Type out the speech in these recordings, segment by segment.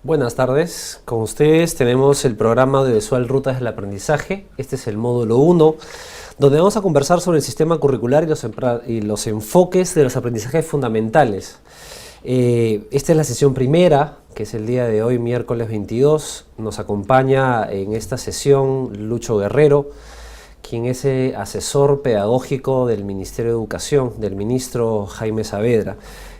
Buenas tardes, con ustedes tenemos el programa audiovisual Rutas del Aprendizaje. Este es el módulo 1, donde vamos a conversar sobre el sistema curricular y los enfoques de los aprendizajes fundamentales. Esta es la sesión primera, que es el día de hoy, miércoles 22. Nos acompaña en esta sesión Lucho Guerrero, quien es asesor pedagógico del Ministerio de Educación, del ministro Jaime Saavedra.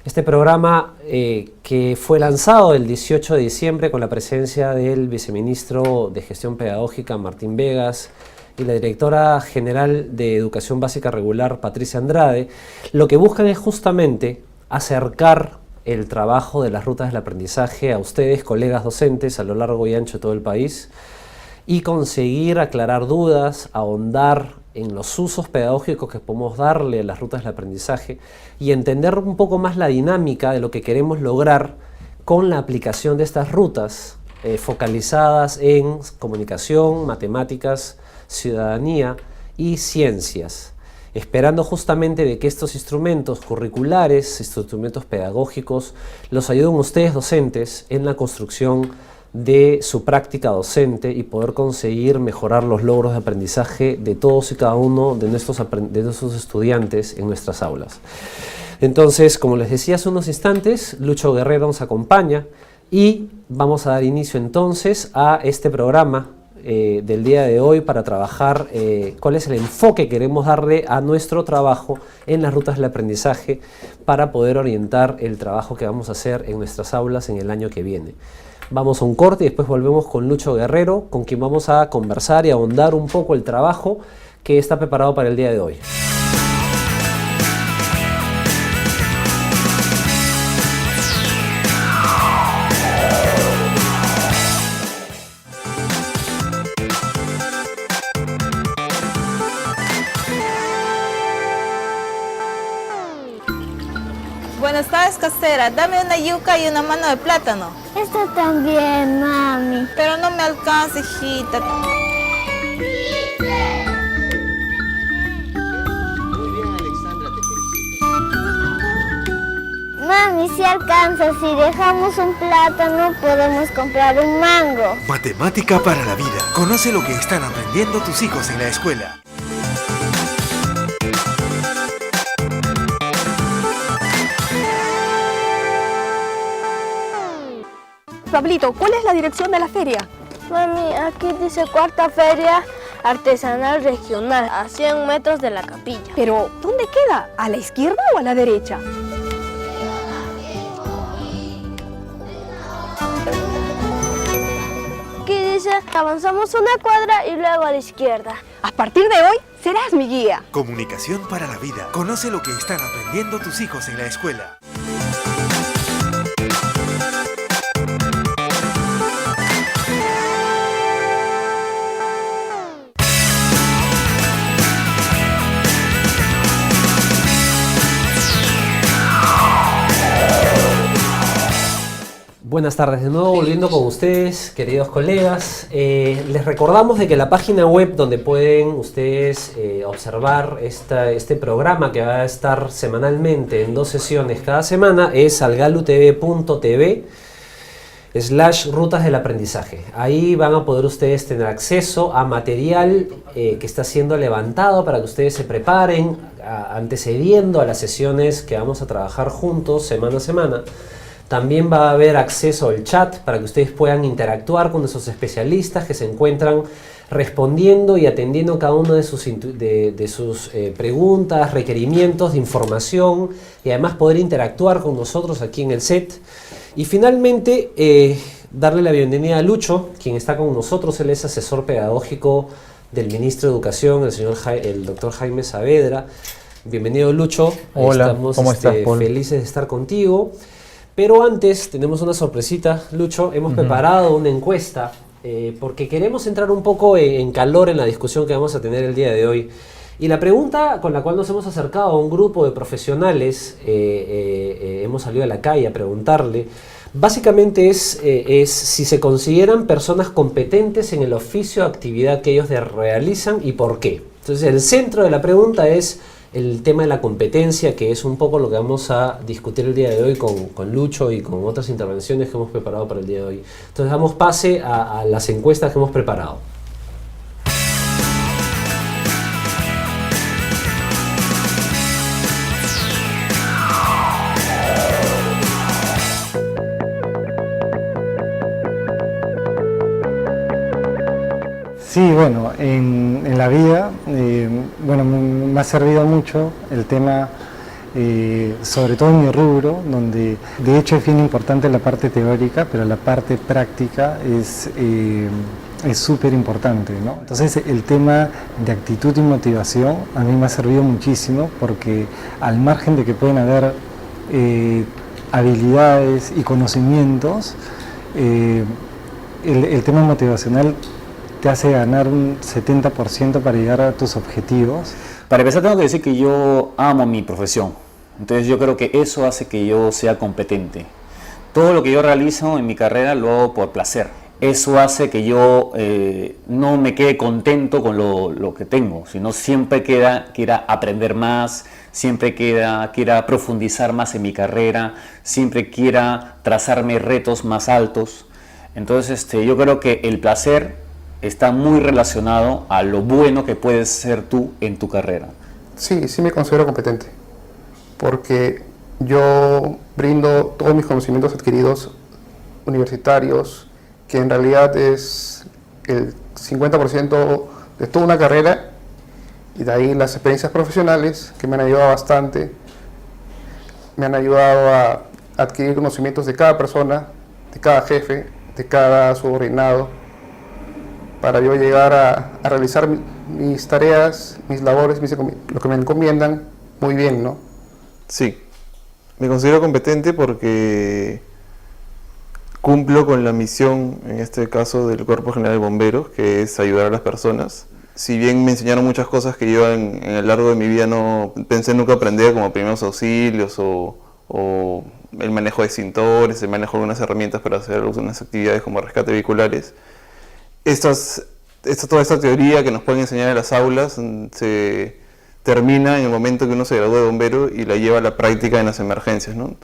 Este programa que fue lanzado el 18 de diciembre con la presencia del viceministro de Gestión Pedagógica, Martín Vegas, y la directora general de Educación Básica Regular, Patricia Andrade, lo que buscan es justamente acercar el trabajo de las rutas del aprendizaje a ustedes, colegas docentes, a lo largo y ancho de todo el país, y conseguir aclarar dudas, ahondar en los usos pedagógicos que podemos darle a las rutas del aprendizaje y entender un poco más la dinámica de lo que queremos lograr con la aplicación de estas rutas focalizadas en comunicación, matemáticas, ciudadanía y ciencias, esperando justamente de que estos instrumentos curriculares, instrumentos pedagógicos, los ayuden ustedes docentes en la construcción de su práctica docente y poder conseguir mejorar los logros de aprendizaje de todos y cada uno de nuestros estudiantes en nuestras aulas. Entonces, como les decía hace unos instantes, Lucho Guerrero nos acompaña y vamos a dar inicio entonces a este programa del día de hoy para trabajar cuál es el enfoque que queremos darle a nuestro trabajo en las rutas del aprendizaje para poder orientar el trabajo que vamos a hacer en nuestras aulas en el año que viene. Vamos a un corte y después volvemos con Lucho Guerrero, con quien vamos a conversar y ahondar un poco el trabajo que está preparado para el día de hoy. Buenas tardes, casera. Dame una yuca y una mano de plátano. Esto también, mami. Pero no me alcanza, hijita. Muy bien, Alexandra, te felicito. Mami, si alcanza. Si dejamos un plátano, podemos comprar un mango. Matemática para la vida. Conoce lo que están aprendiendo tus hijos en la escuela. Pablito, ¿cuál es la dirección de la feria? Mami, aquí dice Cuarta Feria Artesanal Regional, a 100 metros de la capilla. Pero, ¿dónde queda? ¿A la izquierda o a la derecha? Aquí dice, avanzamos una cuadra y luego a la izquierda. A partir de hoy, serás mi guía. Comunicación para la vida. Conoce lo que están aprendiendo tus hijos en la escuela. Buenas tardes de nuevo, volviendo con ustedes, queridos colegas. Les recordamos de que la página web donde pueden ustedes observar este programa que va a estar semanalmente en 2 sesiones cada semana es algalutv.tv/rutas del aprendizaje. Ahí van a poder ustedes tener acceso a material que está siendo levantado para que ustedes se preparen antecediendo a las sesiones que vamos a trabajar juntos semana a semana. También va a haber acceso al chat para que ustedes puedan interactuar con esos especialistas que se encuentran respondiendo y atendiendo cada una de sus preguntas, requerimientos de información y además poder interactuar con nosotros aquí en el set. Y finalmente, darle la bienvenida a Lucho, quien está con nosotros. Él es asesor pedagógico del ministro de Educación, el doctor Jaime Saavedra. Bienvenido, Lucho. Hola, estamos ¿cómo estás, Paul? felices de estar contigo. Pero antes tenemos una sorpresita, Lucho. Hemos preparado una encuesta porque queremos entrar un poco en calor en la discusión que vamos a tener el día de hoy. Y la pregunta con la cual nos hemos acercado a un grupo de profesionales, hemos salido a la calle a preguntarle, básicamente es si se consideran personas competentes en el oficio o actividad que ellos realizan y por qué. Entonces el centro de la pregunta es el tema de la competencia, que es un poco lo que vamos a discutir el día de hoy con Lucho y con otras intervenciones que hemos preparado para el día de hoy. Entonces damos pase a las encuestas que hemos preparado. Sí, bueno, en la vida, bueno, me ha servido mucho el tema, sobre todo en mi rubro, donde de hecho es bien importante la parte teórica, pero la parte práctica es súper importante, ¿no? Entonces el tema de actitud y motivación a mí me ha servido muchísimo porque al margen de que pueden haber habilidades y conocimientos, el tema motivacional te hace ganar un 70% para llegar a tus objetivos. Para empezar tengo que decir que yo amo mi profesión, entonces yo creo que eso hace que yo sea competente. Todo lo que yo realizo en mi carrera lo hago por placer. Eso hace que yo no me quede contento con lo que tengo, sino siempre quiera aprender más, siempre quiera profundizar más en mi carrera, siempre quiera trazarme retos más altos. Entonces yo creo que el placer está muy relacionado a lo bueno que puedes ser tú en tu carrera. Sí, sí me considero competente, porque yo brindo todos mis conocimientos adquiridos universitarios, que en realidad es el 50% de toda una carrera, y de ahí las experiencias profesionales que me han ayudado bastante, me han ayudado a adquirir conocimientos de cada persona, de cada jefe, de cada subordinado, para yo llegar a realizar mis tareas, mis labores, lo que me encomiendan muy bien, ¿no? Sí, me considero competente porque cumplo con la misión, en este caso del Cuerpo General de Bomberos, que es ayudar a las personas. Si bien me enseñaron muchas cosas que yo en el largo de mi vida no pensé nunca aprender, como primeros auxilios o el manejo de extintores, el manejo de algunas herramientas para hacer algunas actividades como rescate vehiculares, toda esta teoría que nos pueden enseñar en las aulas se termina en el momento que uno se gradúa de bombero y la lleva a la práctica en las emergencias, ¿no?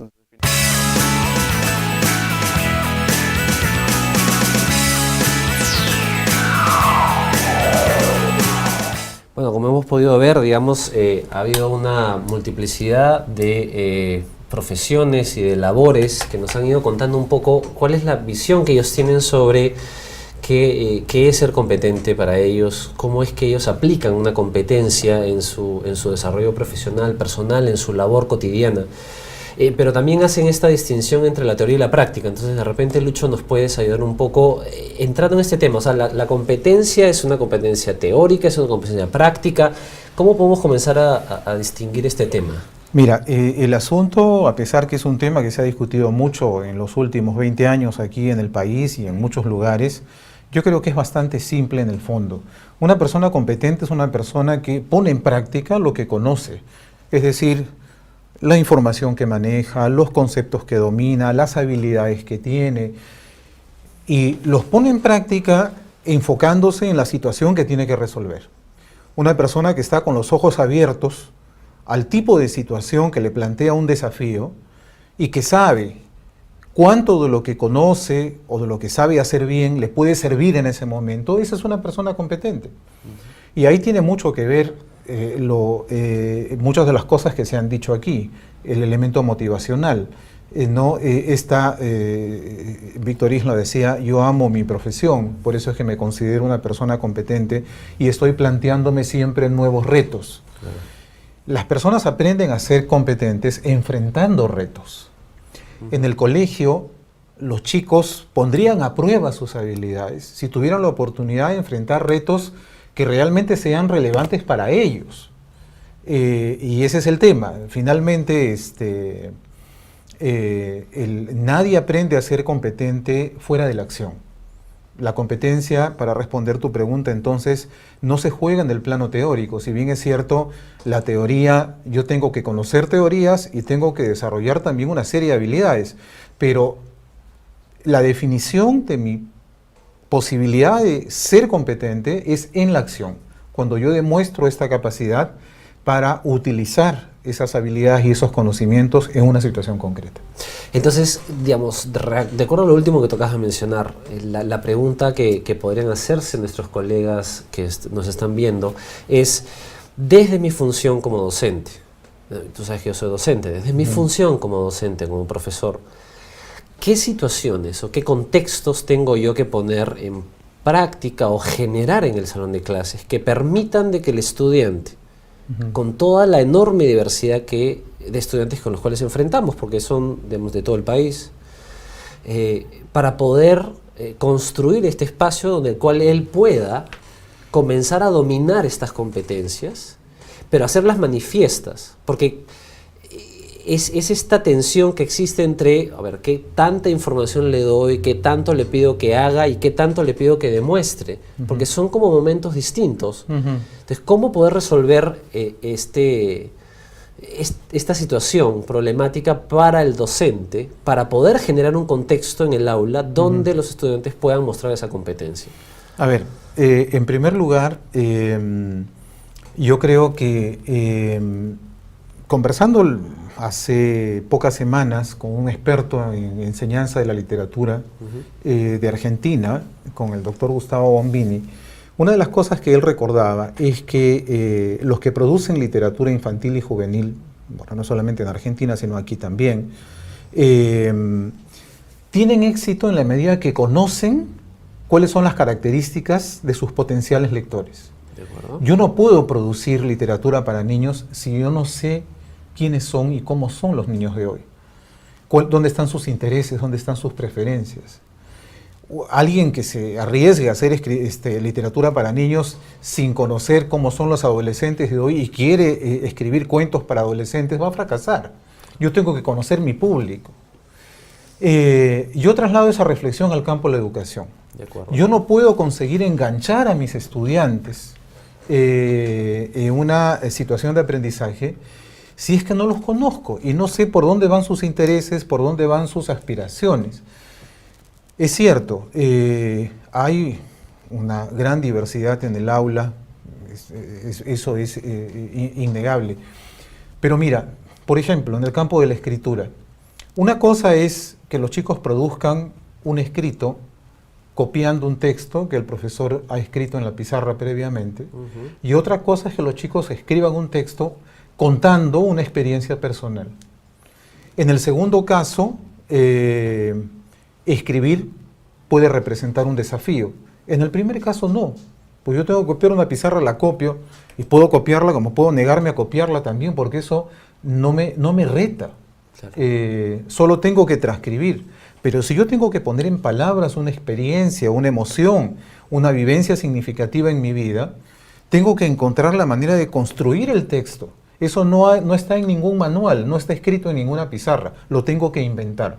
Bueno, como hemos podido ver, digamos, ha habido una multiplicidad de profesiones y de labores que nos han ido contando un poco cuál es la visión que ellos tienen sobre qué es ser competente para ellos, cómo es que ellos aplican una competencia en su desarrollo profesional, personal, en su labor cotidiana. Pero también hacen esta distinción entre la teoría y la práctica. Entonces, de repente, Lucho, nos puedes ayudar un poco entrando en este tema. O sea, la competencia es una competencia teórica, es una competencia práctica. ¿Cómo podemos comenzar a distinguir este tema? Mira, el asunto, a pesar que es un tema que se ha discutido mucho en los últimos 20 años aquí en el país y en muchos lugares, yo creo que es bastante simple en el fondo. Una persona competente es una persona que pone en práctica lo que conoce, es decir, la información que maneja, los conceptos que domina, las habilidades que tiene, y los pone en práctica enfocándose en la situación que tiene que resolver. Una persona que está con los ojos abiertos al tipo de situación que le plantea un desafío y que sabe cuánto de lo que conoce o de lo que sabe hacer bien le puede servir en ese momento, esa es una persona competente. Y ahí tiene mucho que ver muchas de las cosas que se han dicho aquí, el elemento motivacional. Víctor Isla decía, yo amo mi profesión, por eso es que me considero una persona competente y estoy planteándome siempre nuevos retos. Claro. Las personas aprenden a ser competentes enfrentando retos. En el colegio, los chicos pondrían a prueba sus habilidades si tuvieran la oportunidad de enfrentar retos que realmente sean relevantes para ellos. Y ese es el tema. Finalmente, nadie aprende a ser competente fuera de la acción. La competencia, para responder tu pregunta, entonces, no se juega en el plano teórico. Si bien es cierto, la teoría, yo tengo que conocer teorías y tengo que desarrollar también una serie de habilidades, pero la definición de mi posibilidad de ser competente es en la acción. Cuando yo demuestro esta capacidad para utilizar esas habilidades y esos conocimientos en una situación concreta. Entonces, digamos, de acuerdo a lo último que tocas de mencionar, la pregunta que podrían hacerse nuestros colegas que nos están viendo es, desde mi función como docente, tú sabes que yo soy docente, desde mi función como docente, como profesor, ¿qué situaciones o qué contextos tengo yo que poner en práctica o generar en el salón de clases que permitan de que el estudiante, con toda la enorme diversidad de estudiantes con los cuales enfrentamos, porque son, digamos, de todo el país, para poder construir este espacio donde el cual él pueda comenzar a dominar estas competencias, pero hacerlas manifiestas, porque es esta tensión que existe entre, a ver, qué tanta información le doy, qué tanto le pido que haga y qué tanto le pido que demuestre, porque son como momentos distintos. Entonces, ¿cómo poder resolver esta situación problemática para el docente, para poder generar un contexto en el aula donde los estudiantes puedan mostrar esa competencia? A ver, en primer lugar, yo creo que conversando hace pocas semanas con un experto en enseñanza de la literatura de Argentina, con el doctor Gustavo Bombini, una de las cosas que él recordaba es que los que producen literatura infantil y juvenil, bueno, no solamente en Argentina, sino aquí también, tienen éxito en la medida que conocen cuáles son las características de sus potenciales lectores. Yo no puedo producir literatura para niños si yo no sé quiénes son y cómo son los niños de hoy, dónde están sus intereses, dónde están sus preferencias. Alguien que se arriesgue a hacer literatura para niños sin conocer cómo son los adolescentes de hoy y quiere escribir cuentos para adolescentes va a fracasar. Yo tengo que conocer mi público. Yo traslado esa reflexión al campo de la educación. Yo no puedo conseguir enganchar a mis estudiantes en una situación de aprendizaje si es que no los conozco y no sé por dónde van sus intereses, por dónde van sus aspiraciones. Es cierto, hay una gran diversidad en el aula, eso es innegable. Pero mira, por ejemplo, en el campo de la escritura, una cosa es que los chicos produzcan un escrito copiando un texto que el profesor ha escrito en la pizarra previamente, y otra cosa es que los chicos escriban un texto contando una experiencia personal. En el segundo caso, escribir puede representar un desafío. En el primer caso no, pues yo tengo que copiar una pizarra, la copio, y puedo copiarla como puedo negarme a copiarla también, porque eso no me reta. Claro. Solo tengo que transcribir. Pero si yo tengo que poner en palabras una experiencia, una emoción, una vivencia significativa en mi vida, tengo que encontrar la manera de construir el texto. Eso no está en ningún manual, no está escrito en ninguna pizarra, lo tengo que inventar.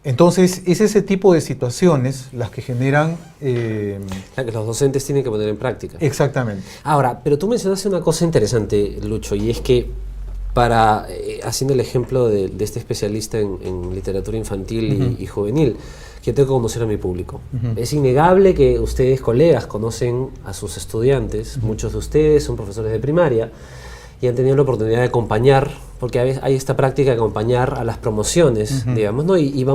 Entonces, es ese tipo de situaciones las que generan... la que los docentes tienen que poner en práctica. Exactamente. Ahora, pero tú mencionaste una cosa interesante, Lucho, y es que haciendo el ejemplo de este especialista en literatura infantil y juvenil, que tengo que conocer a mi público. Es innegable que ustedes, colegas, conocen a sus estudiantes, muchos de ustedes son profesores de primaria, y han tenido la oportunidad de acompañar, porque hay esta práctica de acompañar a las promociones, digamos, ¿no? Y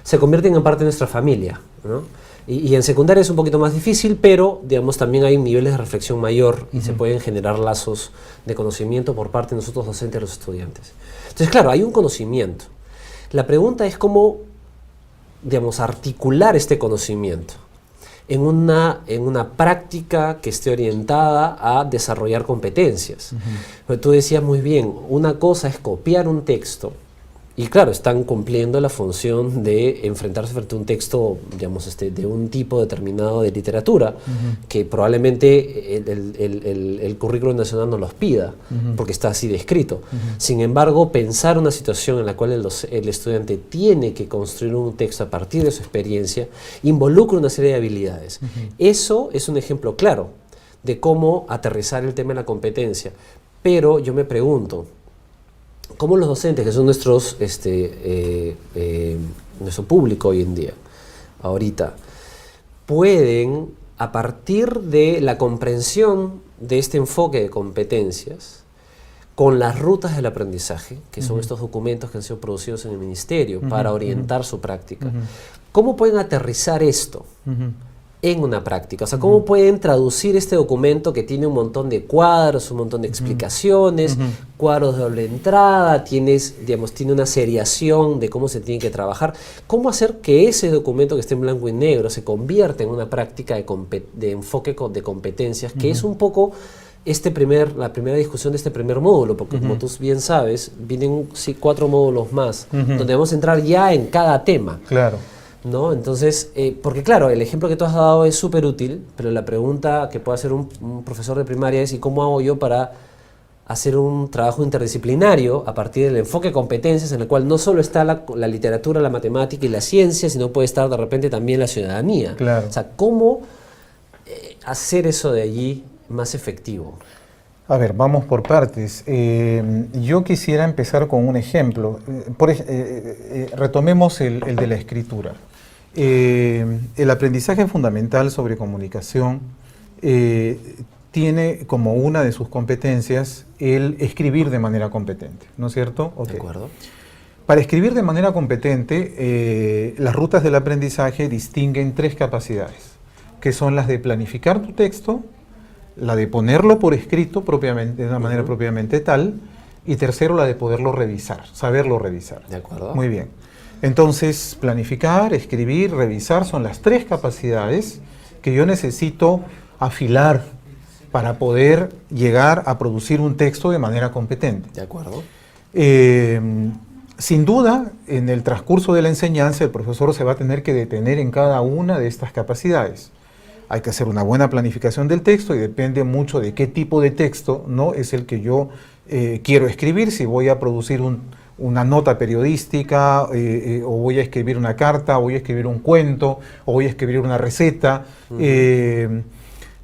se convierten en parte de nuestra familia, ¿no? Y en secundaria es un poquito más difícil, pero, digamos, también hay niveles de reflexión mayor y se pueden generar lazos de conocimiento por parte de nosotros docentes y los estudiantes. Entonces, claro, hay un conocimiento. La pregunta es cómo, digamos, articular este conocimiento en una práctica que esté orientada a desarrollar competencias. Pero tú decías muy bien, una cosa es copiar un texto, y claro, están cumpliendo la función de enfrentarse frente a un texto, digamos, de un tipo determinado de literatura, que probablemente el currículo nacional no los pida, porque está así descrito. Sin embargo, pensar una situación en la cual el estudiante tiene que construir un texto a partir de su experiencia, involucra una serie de habilidades. Eso es un ejemplo claro de cómo aterrizar el tema de la competencia. Pero yo me pregunto, ¿cómo los docentes, que son nuestro público hoy en día, ahorita, pueden a partir de la comprensión de este enfoque de competencias, con las rutas del aprendizaje, que son estos documentos que han sido producidos en el Ministerio para orientar su práctica, ¿cómo pueden aterrizar esto en una práctica? O sea, ¿cómo pueden traducir este documento que tiene un montón de cuadros, un montón de explicaciones, cuadros de doble entrada, tiene una seriación de cómo se tiene que trabajar? ¿Cómo hacer que ese documento que esté en blanco y negro se convierta en una práctica de enfoque de competencias, que es un poco la primera discusión de este primer módulo? Porque como tú bien sabes, vienen 4 módulos más, donde vamos a entrar ya en cada tema. Claro. ¿No? Entonces, porque claro, el ejemplo que tú has dado es súper útil, pero la pregunta que puede hacer un profesor de primaria es: ¿y cómo hago yo para hacer un trabajo interdisciplinario a partir del enfoque de competencias, en el cual no solo está la literatura, la matemática y la ciencia, sino puede estar de repente también la ciudadanía? Claro. O sea, ¿cómo hacer eso de allí más efectivo? A ver, vamos por partes. Yo quisiera empezar con un ejemplo. Retomemos el de la escritura. El aprendizaje fundamental sobre comunicación tiene como una de sus competencias el escribir de manera competente, ¿no es cierto? Okay. De acuerdo. Para escribir de manera competente, las rutas del aprendizaje distinguen 3 capacidades, que son las de planificar tu texto, la de ponerlo por escrito propiamente, de una manera propiamente tal, y tercero, la de poderlo revisar, saberlo revisar. De acuerdo. Muy bien. Entonces, planificar, escribir, revisar son las 3 capacidades que yo necesito afilar para poder llegar a producir un texto de manera competente. De acuerdo. Sin duda, en el transcurso de la enseñanza, el profesor se va a tener que detener en cada una de estas capacidades. Hay que hacer una buena planificación del texto y depende mucho de qué tipo de texto, ¿no?, es el que yo quiero escribir. Si voy a producir una nota periodística, o voy a escribir una carta, o voy a escribir un cuento, o voy a escribir una receta,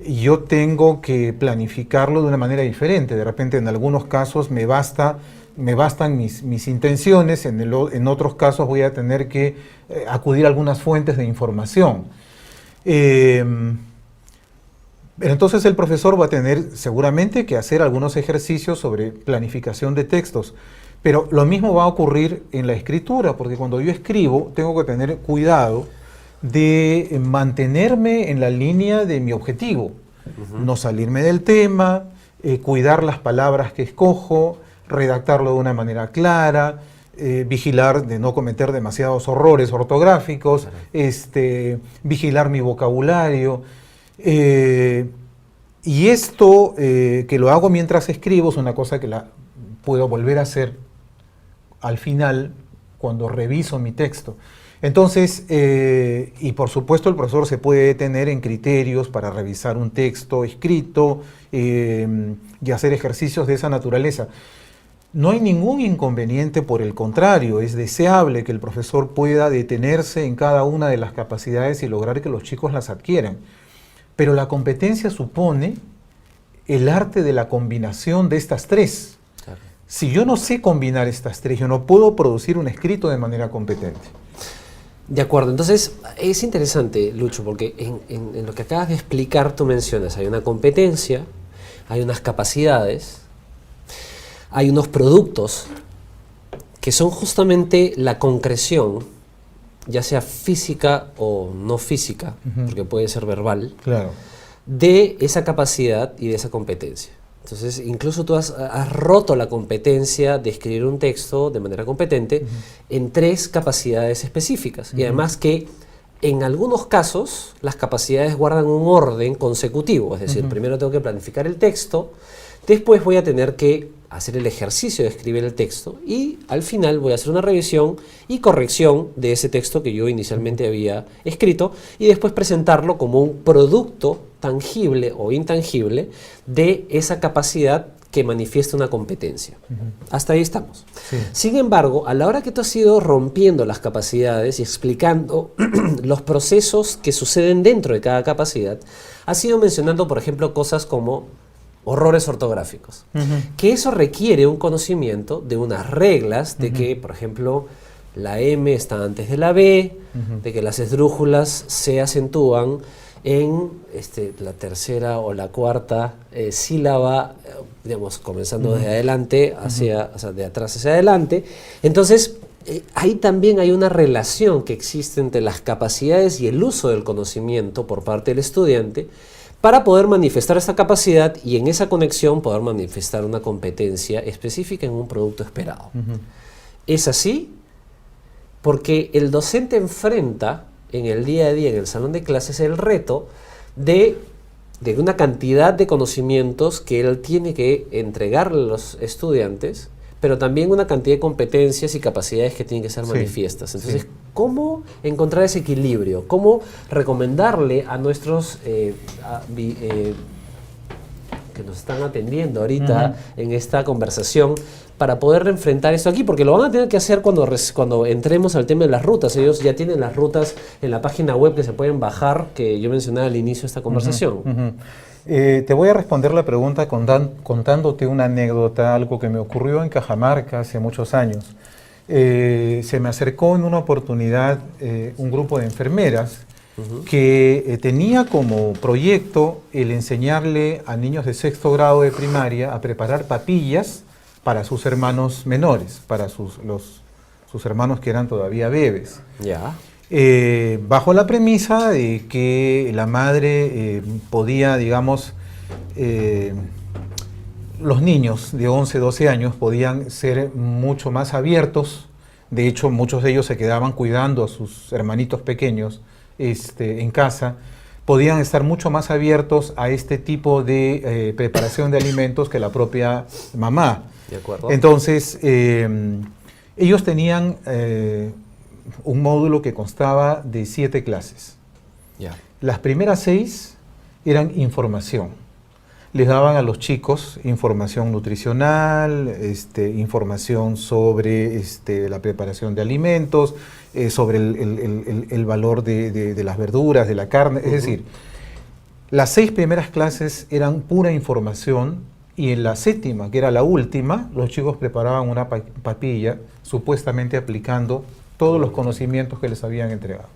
yo tengo que planificarlo de una manera diferente. De repente, en algunos casos me bastan mis intenciones, en otros casos voy a tener que acudir a algunas fuentes de información. Pero entonces el profesor va a tener seguramente que hacer algunos ejercicios sobre planificación de textos. Pero lo mismo va a ocurrir en la escritura, porque cuando yo escribo tengo que tener cuidado de mantenerme en la línea de mi objetivo, no salirme del tema, cuidar las palabras que escojo, redactarlo de una manera clara, vigilar de no cometer demasiados horrores ortográficos, vigilar mi vocabulario. Y esto que lo hago mientras escribo es una cosa que la puedo volver a hacer al final cuando reviso mi texto. Entonces, y por supuesto el profesor se puede detener en criterios para revisar un texto escrito y hacer ejercicios de esa naturaleza. No hay ningún inconveniente, por el contrario, es deseable que el profesor pueda detenerse en cada una de las capacidades y lograr que los chicos las adquieran. Pero la competencia supone el arte de la combinación de estas 3. Claro. Si yo no sé combinar estas 3, yo no puedo producir un escrito de manera competente. De acuerdo, entonces es interesante, Lucho, porque en lo que acabas de explicar tú mencionas, hay una competencia, hay unas capacidades, hay unos productos que son justamente la concreción, ya sea física o no física, porque puede ser verbal, claro, de esa capacidad y de esa competencia. Entonces, incluso tú has roto la competencia de escribir un texto de manera competente en 3 capacidades específicas. Y además que en algunos casos las capacidades guardan un orden consecutivo, es decir, primero tengo que planificar el texto, después voy a tener que hacer el ejercicio de escribir el texto y al final voy a hacer una revisión y corrección de ese texto que yo inicialmente había escrito y después presentarlo como un producto tangible o intangible de esa capacidad que manifiesta una competencia. Hasta ahí estamos. Sí. Sin embargo, a la hora que tú has ido rompiendo las capacidades y explicando los procesos que suceden dentro de cada capacidad, has ido mencionando, por ejemplo, cosas como horrores ortográficos, que eso requiere un conocimiento de unas reglas, de que, por ejemplo, la M está antes de la B, de que las esdrújulas se acentúan en la tercera o la cuarta sílaba, digamos, comenzando desde adelante, o sea, de atrás hacia adelante. Entonces, ahí también hay una relación que existe entre las capacidades y el uso del conocimiento por parte del estudiante para poder manifestar esta capacidad y en esa conexión poder manifestar una competencia específica en un producto esperado. ¿Es así? Porque el docente enfrenta en el día a día, en el salón de clases, el reto de una cantidad de conocimientos que él tiene que entregarle a los estudiantes, pero también una cantidad de competencias y capacidades que tienen que ser manifiestas. Entonces, ¿cómo encontrar ese equilibrio? ¿Cómo recomendarle a nuestros que nos están atendiendo ahorita en esta conversación para poder enfrentar esto aquí? Porque lo van a tener que hacer cuando entremos al tema de las rutas. Ellos ya tienen las rutas en la página web que se pueden bajar, que yo mencionaba al inicio de esta conversación. Te voy a responder la pregunta contándote una anécdota, algo que me ocurrió en Cajamarca hace muchos años. Se me acercó en una oportunidad un grupo de enfermeras que tenía como proyecto el enseñarle a niños de 6º grado de primaria a preparar papillas para sus hermanos menores, para sus hermanos que eran todavía bebés. Bajo la premisa de que la madre podía, digamos, los niños de 11, 12 años podían ser mucho más abiertos. De hecho, muchos de ellos se quedaban cuidando a sus hermanitos pequeños en casa, podían estar mucho más abiertos a este tipo de preparación de alimentos que la propia mamá. ¿De acuerdo? Entonces, ellos tenían un módulo que constaba de 7 clases. Las primeras 6 eran información. Les daban a los chicos información nutricional, información sobre la preparación de alimentos, sobre el valor de las verduras, de la carne. Es decir, las 6 primeras clases eran pura información y en la 7ª, que era la última, los chicos preparaban una papilla supuestamente aplicando todos los conocimientos que les habían entregado.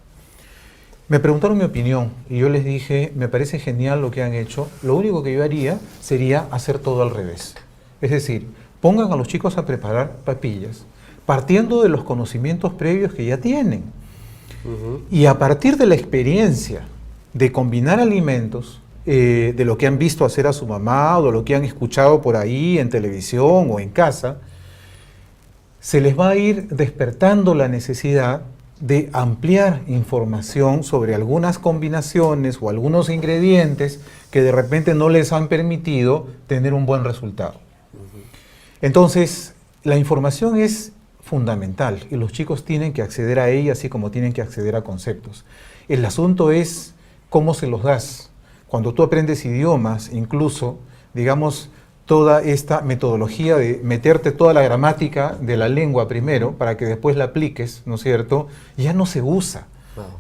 Me preguntaron mi opinión y yo les dije, me parece genial lo que han hecho, lo único que yo haría sería hacer todo al revés. Es decir, pongan a los chicos a preparar papillas, partiendo de los conocimientos previos que ya tienen. Y a partir de la experiencia de combinar alimentos, de lo que han visto hacer a su mamá o de lo que han escuchado por ahí en televisión o en casa, se les va a ir despertando la necesidad de ampliar información sobre algunas combinaciones o algunos ingredientes que de repente no les han permitido tener un buen resultado. Entonces, la información es fundamental y los chicos tienen que acceder a ella así como tienen que acceder a conceptos. El asunto es cómo se los das. Cuando tú aprendes idiomas, incluso, digamos, toda esta metodología de meterte toda la gramática de la lengua primero para que después la apliques, ¿no es cierto? Ya no se usa,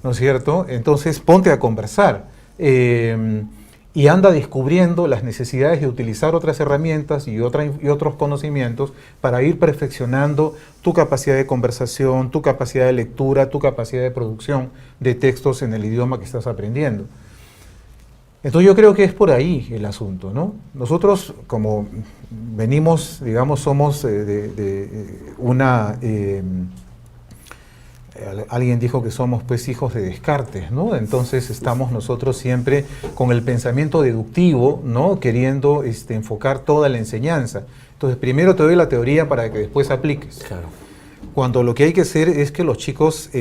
¿no es cierto? Entonces ponte a conversar y anda descubriendo las necesidades de utilizar otras herramientas y otros conocimientos para ir perfeccionando tu capacidad de conversación, tu capacidad de lectura, tu capacidad de producción de textos en el idioma que estás aprendiendo. Entonces yo creo que es por ahí el asunto, ¿no? Nosotros, como venimos, digamos, somos alguien dijo que somos pues hijos de Descartes, ¿no? Entonces estamos nosotros siempre con el pensamiento deductivo, ¿no? Queriendo enfocar toda la enseñanza. Entonces primero te doy la teoría para que después apliques. Claro. Cuando lo que hay que hacer es que los chicos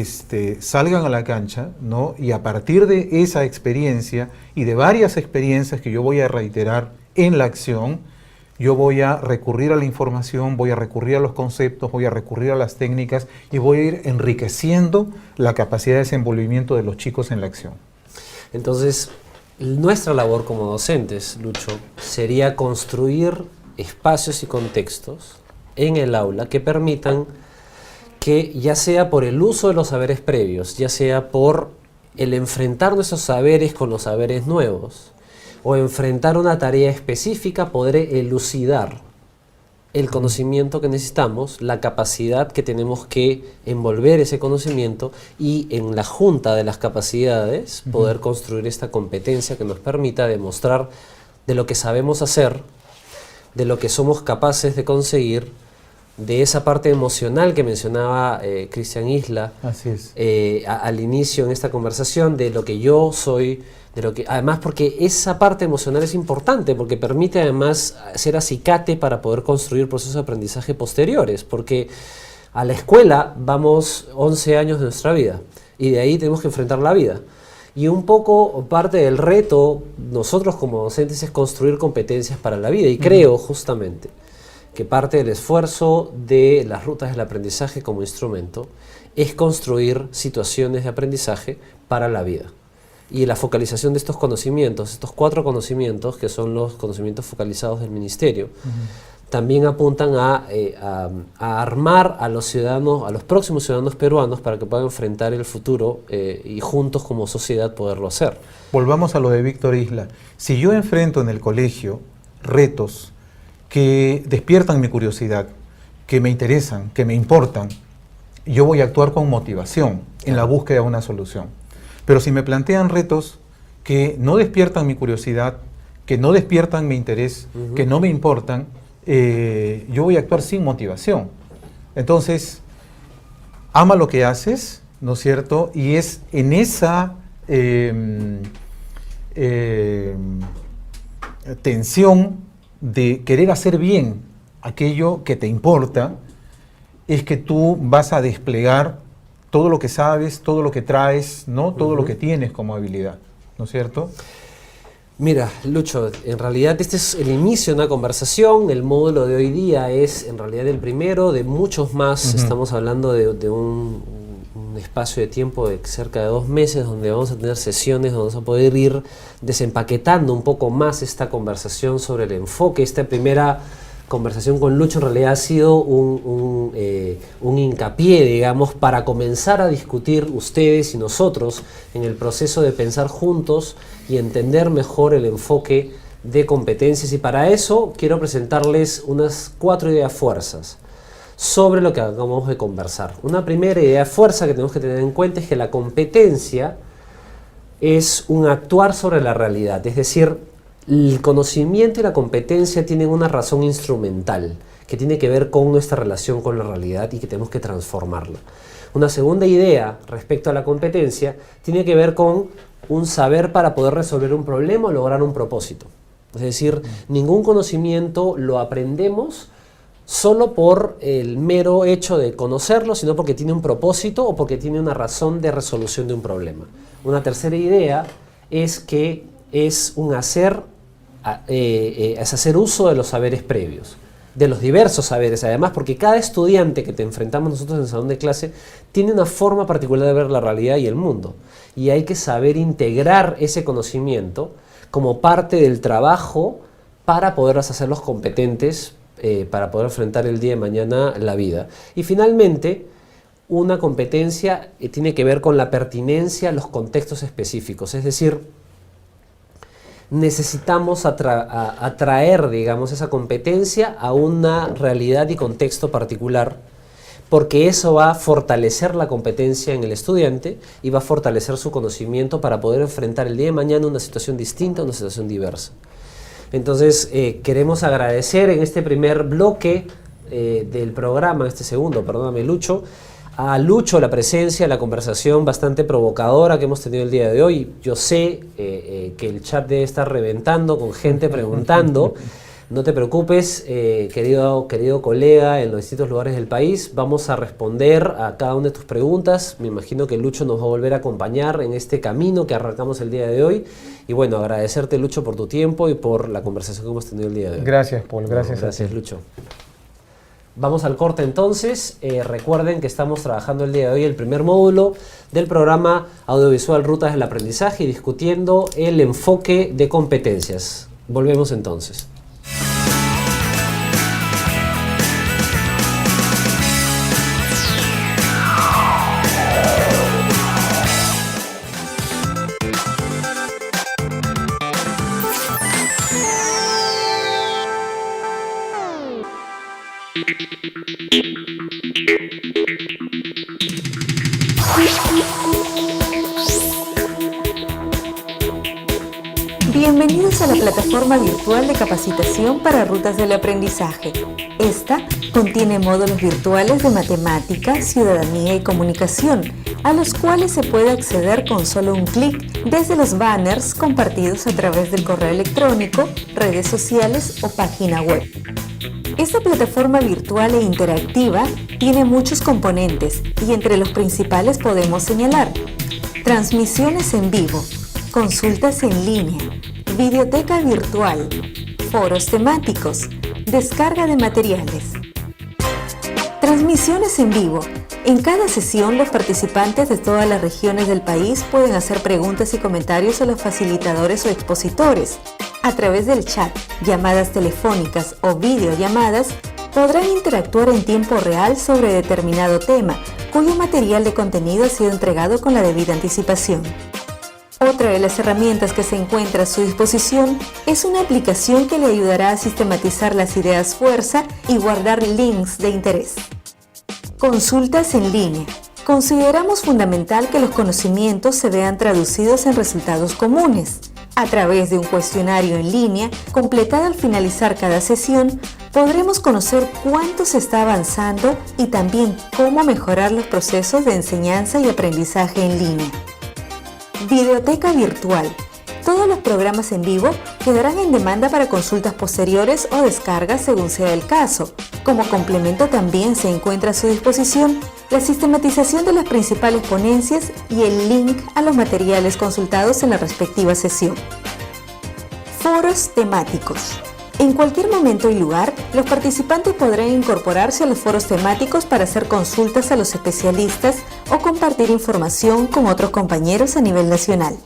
salgan a la cancha, ¿no? Y a partir de esa experiencia y de varias experiencias que yo voy a reiterar en la acción, yo voy a recurrir a la información, voy a recurrir a los conceptos, voy a recurrir a las técnicas y voy a ir enriqueciendo la capacidad de desenvolvimiento de los chicos en la acción. Entonces, nuestra labor como docentes, Lucho, sería construir espacios y contextos en el aula que permitan que, ya sea por el uso de los saberes previos, ya sea por el enfrentar nuestros saberes con los saberes nuevos, o enfrentar una tarea específica, poder elucidar el conocimiento que necesitamos, la capacidad que tenemos que envolver ese conocimiento y en la junta de las capacidades poder construir esta competencia que nos permita demostrar de lo que sabemos hacer, de lo que somos capaces de conseguir, de esa parte emocional que mencionaba Cristian Isla. Así es. Al inicio en esta conversación, de lo que yo soy, de lo que además, porque esa parte emocional es importante, porque permite además ser acicate para poder construir procesos de aprendizaje posteriores, porque a la escuela vamos 11 años de nuestra vida y de ahí tenemos que enfrentar la vida. Y un poco parte del reto nosotros como docentes es construir competencias para la vida, y creo justamente que parte del esfuerzo de las rutas del aprendizaje como instrumento es construir situaciones de aprendizaje para la vida. Y la focalización de estos conocimientos, estos 4 conocimientos, que son los conocimientos focalizados del Ministerio, también apuntan a armar a los ciudadanos, a los próximos ciudadanos peruanos para que puedan enfrentar el futuro y juntos como sociedad poderlo hacer. Volvamos a lo de Víctor Isla. Si yo enfrento en el colegio retos que despiertan mi curiosidad, que me interesan, que me importan, yo voy a actuar con motivación en la búsqueda de una solución. Pero si me plantean retos que no despiertan mi curiosidad, que no despiertan mi interés, que no me importan, yo voy a actuar sin motivación. Entonces, ama lo que haces, ¿no es cierto? Y es en esa tensión de querer hacer bien aquello que te importa, es que tú vas a desplegar todo lo que sabes, todo lo que traes, ¿no? Todo lo que tienes como habilidad, ¿no es cierto? Mira, Lucho, en realidad este es el inicio de una conversación. El módulo de hoy día es en realidad el primero de muchos más. Estamos hablando de un espacio de tiempo de cerca de 2 meses donde vamos a tener sesiones donde vamos a poder ir desempaquetando un poco más esta conversación sobre el enfoque. Esta primera conversación con Lucho en realidad ha sido un hincapié, digamos, para comenzar a discutir ustedes y nosotros en el proceso de pensar juntos y entender mejor el enfoque de competencias. Y para eso quiero presentarles unas 4 ideas fuerzas sobre lo que acabamos de conversar. Una primera idea fuerza que tenemos que tener en cuenta es que la competencia es un actuar sobre la realidad, es decir, el conocimiento y la competencia tienen una razón instrumental que tiene que ver con nuestra relación con la realidad y que tenemos que transformarla. Una segunda idea respecto a la competencia tiene que ver con un saber para poder resolver un problema o lograr un propósito. Es decir, ningún conocimiento lo aprendemos solo por el mero hecho de conocerlo, sino porque tiene un propósito o porque tiene una razón de resolución de un problema. Una tercera idea es que es un hacer uso de los saberes previos, de los diversos saberes, además, porque cada estudiante que te enfrentamos nosotros en el salón de clase tiene una forma particular de ver la realidad y el mundo, y hay que saber integrar ese conocimiento como parte del trabajo para poderlos hacerlos competentes, para poder enfrentar el día de mañana la vida. Y finalmente, una competencia tiene que ver con la pertinencia a los contextos específicos, es decir, necesitamos atraer, digamos, esa competencia a una realidad y contexto particular, porque eso va a fortalecer la competencia en el estudiante y va a fortalecer su conocimiento para poder enfrentar el día de mañana una situación distinta, una situación diversa. Entonces, queremos agradecer en este primer bloque del programa, este segundo, perdóname Lucho, a Lucho la presencia, la conversación bastante provocadora que hemos tenido el día de hoy. Yo sé que el chat debe estar reventando con gente preguntando. No te preocupes, querido colega en los distintos lugares del país. Vamos a responder a cada una de tus preguntas. Me imagino que Lucho nos va a volver a acompañar en este camino que arrancamos el día de hoy. Y bueno, agradecerte, Lucho, por tu tiempo y por la conversación que hemos tenido el día de hoy. Gracias, Paul. Gracias a ti, Lucho. Vamos al corte entonces. Recuerden que estamos trabajando el día de hoy el primer módulo del programa audiovisual Rutas del Aprendizaje y discutiendo el enfoque de competencias. Volvemos entonces. Bienvenidos a la plataforma virtual de capacitación para rutas del aprendizaje. Esta contiene módulos virtuales de matemática, ciudadanía y comunicación, a los cuales se puede acceder con solo un clic desde los banners compartidos a través del correo electrónico, redes sociales o página web. Esta plataforma virtual e interactiva tiene muchos componentes y entre los principales podemos señalar transmisiones en vivo, consultas en línea, videoteca virtual, foros temáticos, descarga de materiales. Transmisiones en vivo. En cada sesión, los participantes de todas las regiones del país pueden hacer preguntas y comentarios a los facilitadores o expositores. A través del chat, llamadas telefónicas o videollamadas, podrán interactuar en tiempo real sobre determinado tema, cuyo material de contenido ha sido entregado con la debida anticipación. Otra de las herramientas que se encuentra a su disposición es una aplicación que le ayudará a sistematizar las ideas fuerza y guardar links de interés. Consultas en línea. Consideramos fundamental que los conocimientos se vean traducidos en resultados comunes. A través de un cuestionario en línea, completado al finalizar cada sesión, podremos conocer cuánto se está avanzando y también cómo mejorar los procesos de enseñanza y aprendizaje en línea. Videoteca virtual. Todos los programas en vivo quedarán en demanda para consultas posteriores o descargas según sea el caso. Como complemento también se encuentra a su disposición la sistematización de las principales ponencias y el link a los materiales consultados en la respectiva sesión. Foros temáticos. En cualquier momento y lugar, los participantes podrán incorporarse a los foros temáticos para hacer consultas a los especialistas o compartir información con otros compañeros a nivel nacional.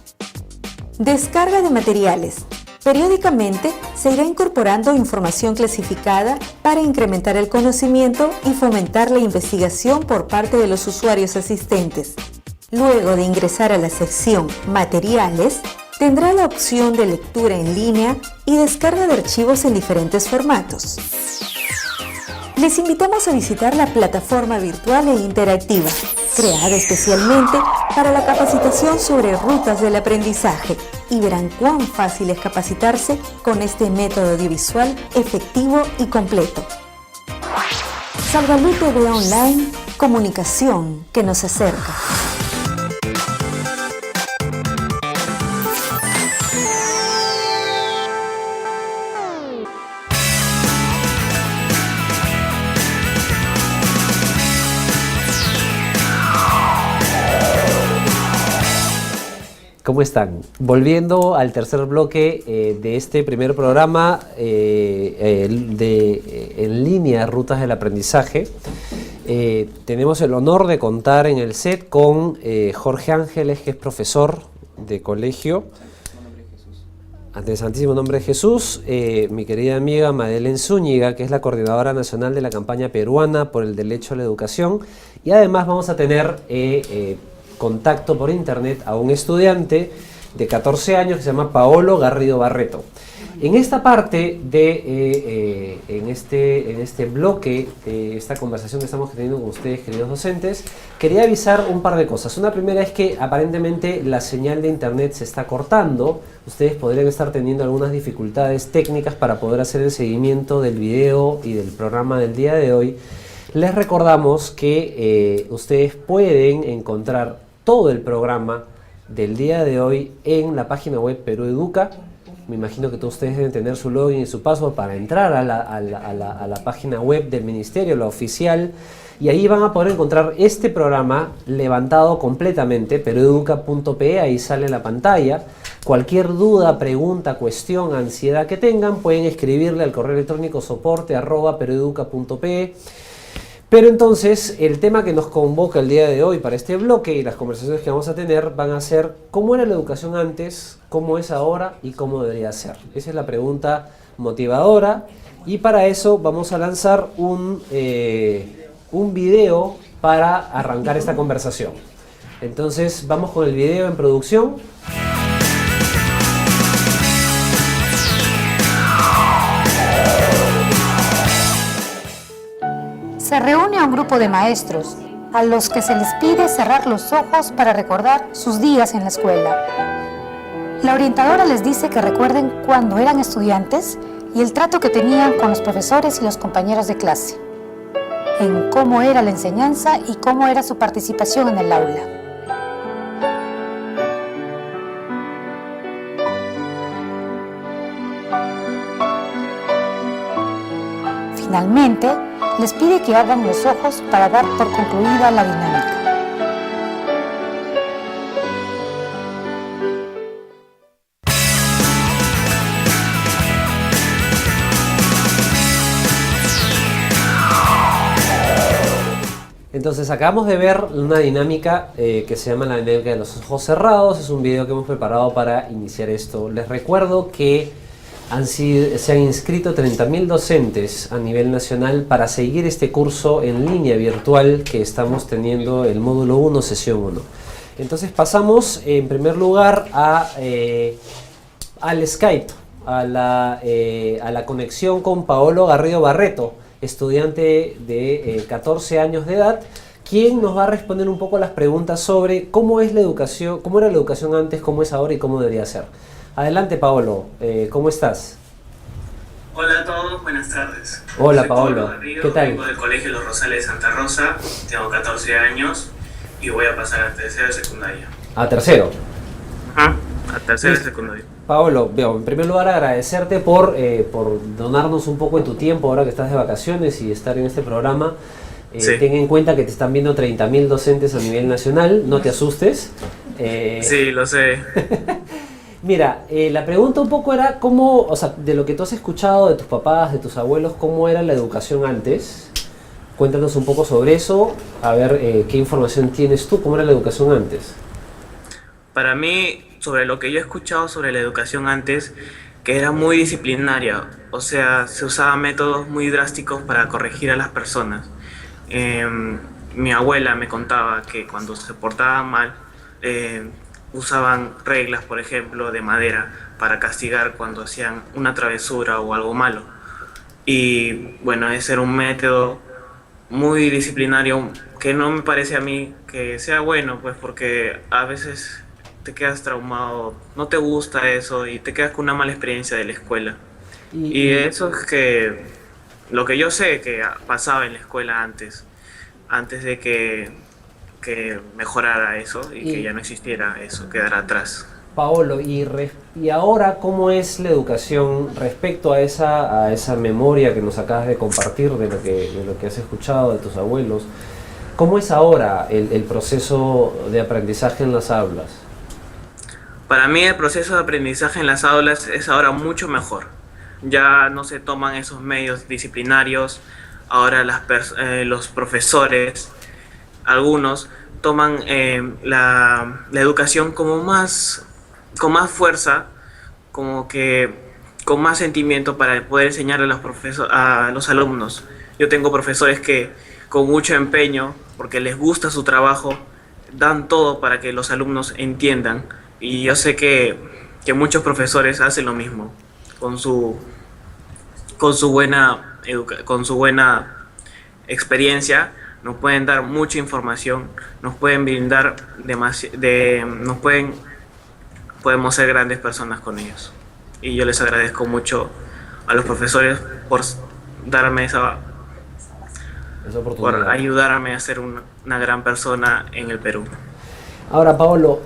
Descarga de materiales. Periódicamente se irá incorporando información clasificada para incrementar el conocimiento y fomentar la investigación por parte de los usuarios asistentes. Luego de ingresar a la sección Materiales, tendrá la opción de lectura en línea y descarga de archivos en diferentes formatos. Les invitamos a visitar la plataforma virtual e interactiva, creada especialmente para la capacitación sobre rutas del aprendizaje, y verán cuán fácil es capacitarse con este método audiovisual efectivo y completo. Salvaluz TV Online, comunicación que nos acerca. ¿Cómo están? Volviendo al tercer bloque de este primer programa en línea Rutas del Aprendizaje, tenemos el honor de contar en el set con Jorge Ángeles, que es profesor de colegio, ante el Santísimo Nombre de Jesús, mi querida amiga Madeleine Zúñiga, que es la coordinadora nacional de la campaña peruana por el derecho a la educación, y además vamos a tener contacto por internet a un estudiante de 14 años que se llama Paolo Garrido Barreto. En esta parte de, en este bloque de esta conversación que estamos teniendo con ustedes, queridos docentes, quería avisar un par de cosas. Una primera es que aparentemente la señal de internet se está cortando. Ustedes podrían estar teniendo algunas dificultades técnicas para poder hacer el seguimiento del video y del programa del día de hoy. Les recordamos que ustedes pueden encontrar todo el programa del día de hoy en la página web Perú Educa. Me imagino que todos ustedes deben tener su login y su password para entrar a la página web del Ministerio, la oficial, y ahí van a poder encontrar este programa levantado completamente, perueduca.pe, ahí sale la pantalla. Cualquier duda, pregunta, cuestión, ansiedad que tengan, pueden escribirle al correo electrónico soporte@perueduca.pe. Pero entonces, el tema que nos convoca el día de hoy para este bloque y las conversaciones que vamos a tener van a ser cómo era la educación antes, cómo es ahora y cómo debería ser. Esa es la pregunta motivadora, y para eso vamos a lanzar un video para arrancar esta conversación. Entonces, vamos con el video en producción. Se reúne a un grupo de maestros, a los que se les pide cerrar los ojos para recordar sus días en la escuela. La orientadora les dice que recuerden cuando eran estudiantes y el trato que tenían con los profesores y los compañeros de clase, en cómo era la enseñanza y cómo era su participación en el aula. Finalmente, les pide que abran los ojos para dar por concluida la dinámica. Entonces acabamos de ver una dinámica que se llama la dinámica de los ojos cerrados. Es un video que hemos preparado para iniciar esto. Les recuerdo que se han inscrito 30.000 docentes a nivel nacional para seguir este curso en línea virtual que estamos teniendo, el módulo 1, sesión 1. Entonces pasamos en primer lugar al Skype, a la conexión con Paolo Garrido Barreto, estudiante de 14 años de edad, quien nos va a responder un poco las preguntas sobre cómo es la educación, cómo era la educación antes, cómo es ahora y cómo debería ser. Adelante, Paolo, ¿cómo estás? Hola a todos, buenas tardes. Hola, Soy Paolo, Garrido, ¿qué tal? Vengo del Colegio Los Rosales de Santa Rosa, tengo 14 años y voy a pasar a tercero de secundaria. A tercero. A tercero de secundaria. Paolo, en primer lugar agradecerte por donarnos un poco de tu tiempo ahora que estás de vacaciones y estar en este programa. Sí. Ten en cuenta que te están viendo 30.000 docentes a nivel nacional, no te asustes. Sí, lo sé. Mira, la pregunta un poco era cómo, o sea, de lo que tú has escuchado de tus papás, de tus abuelos, cómo era la educación antes. Cuéntanos un poco sobre eso, a ver qué información tienes tú, cómo era la educación antes. Para mí, sobre lo que yo he escuchado sobre la educación antes, que era muy disciplinaria, o sea, se usaban métodos muy drásticos para corregir a las personas. Mi abuela me contaba que cuando se portaban mal, usaban reglas, por ejemplo, de madera para castigar cuando hacían una travesura o algo malo. Y bueno, ese era un método muy disciplinario que no me parece a mí que sea bueno, pues porque a veces te quedas traumado, no te gusta eso y te quedas con una mala experiencia de la escuela. Y eso es que lo que yo sé que pasaba en la escuela antes de que mejorara eso y que ya no existiera eso, quedara atrás. Paolo, y ahora cómo es la educación respecto a esa memoria que nos acabas de compartir de lo que has escuchado de tus abuelos? ¿Cómo es ahora el proceso de aprendizaje en las aulas? Para mí el proceso de aprendizaje en las aulas es ahora mucho mejor. Ya no se toman esos medios disciplinarios, ahora los profesores, algunos, toman la educación como con más fuerza, como que con más sentimiento para poder enseñar a los alumnos. Yo tengo profesores que con mucho empeño, porque les gusta su trabajo, dan todo para que los alumnos entiendan. Y yo sé que muchos profesores hacen lo mismo, con su buena experiencia, nos pueden dar mucha información, nos pueden brindar podemos ser grandes personas con ellos. Y yo les agradezco mucho a los profesores por darme esa oportunidad, por ayudarme a ser una gran persona en el Perú. Ahora, Paolo,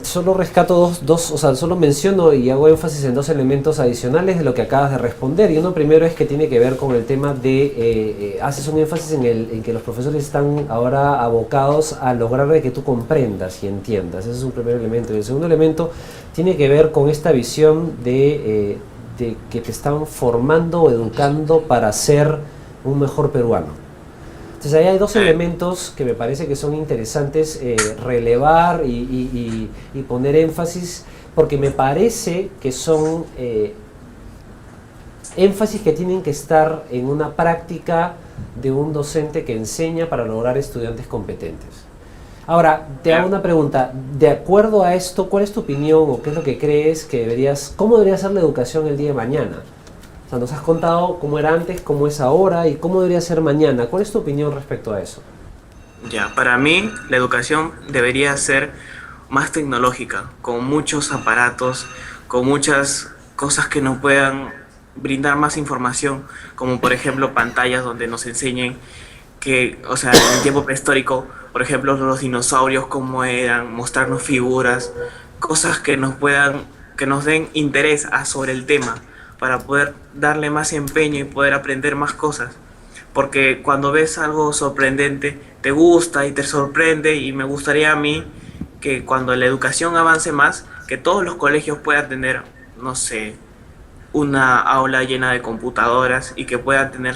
solo rescato solo menciono y hago énfasis en dos elementos adicionales de lo que acabas de responder. Y uno primero es que tiene que ver con el tema de, haces un énfasis en que los profesores están ahora abocados a lograr de que tú comprendas y entiendas. Ese es un primer elemento. Y el segundo elemento tiene que ver con esta visión de que te están formando o educando para ser un mejor peruano. Entonces ahí hay dos elementos que me parece que son interesantes relevar y poner énfasis, porque me parece que son énfasis que tienen que estar en una práctica de un docente que enseña para lograr estudiantes competentes. Ahora, te hago una pregunta. De acuerdo a esto, ¿cuál es tu opinión o qué es lo que crees que cómo debería ser la educación el día de mañana? O sea, nos has contado cómo era antes, cómo es ahora y cómo debería ser mañana. ¿Cuál es tu opinión respecto a eso? Ya, para mí la educación debería ser más tecnológica, con muchos aparatos, con muchas cosas que nos puedan brindar más información, como por ejemplo pantallas donde nos enseñen que, o sea, en el tiempo prehistórico, por ejemplo, los dinosaurios cómo eran, mostrarnos figuras, cosas que nos puedan, que nos den interés sobre el tema, para poder darle más empeño y poder aprender más cosas. Porque cuando ves algo sorprendente, te gusta y te sorprende, y me gustaría a mí que cuando la educación avance más, que todos los colegios puedan tener, no sé, una aula llena de computadoras y que puedan tener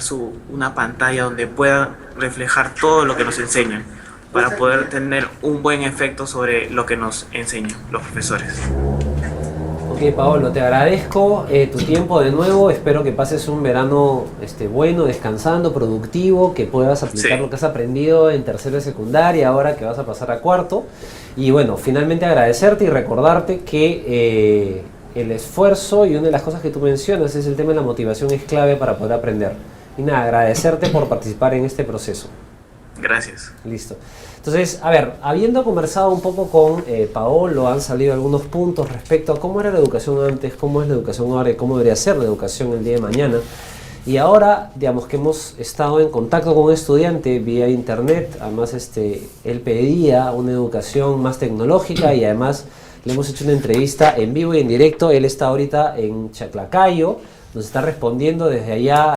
una pantalla donde puedan reflejar todo lo que nos enseñan, para poder tener un buen efecto sobre lo que nos enseñan los profesores. Ok, Paolo, te agradezco tu tiempo de nuevo. Espero que pases un verano bueno, descansando, productivo, que puedas aplicar lo que has aprendido en tercero de secundaria, ahora que vas a pasar a cuarto. Y bueno, finalmente agradecerte y recordarte que el esfuerzo, y una de las cosas que tú mencionas es el tema de la motivación, es clave para poder aprender. Y nada, agradecerte por participar en este proceso. Gracias. Listo. Entonces, a ver, habiendo conversado un poco con Paolo, han salido algunos puntos respecto a cómo era la educación antes, cómo es la educación ahora y cómo debería ser la educación el día de mañana. Y ahora, digamos que hemos estado en contacto con un estudiante vía internet. Además, él pedía una educación más tecnológica y además le hemos hecho una entrevista en vivo y en directo. Él está ahorita en Chaclacayo, nos está respondiendo desde allá.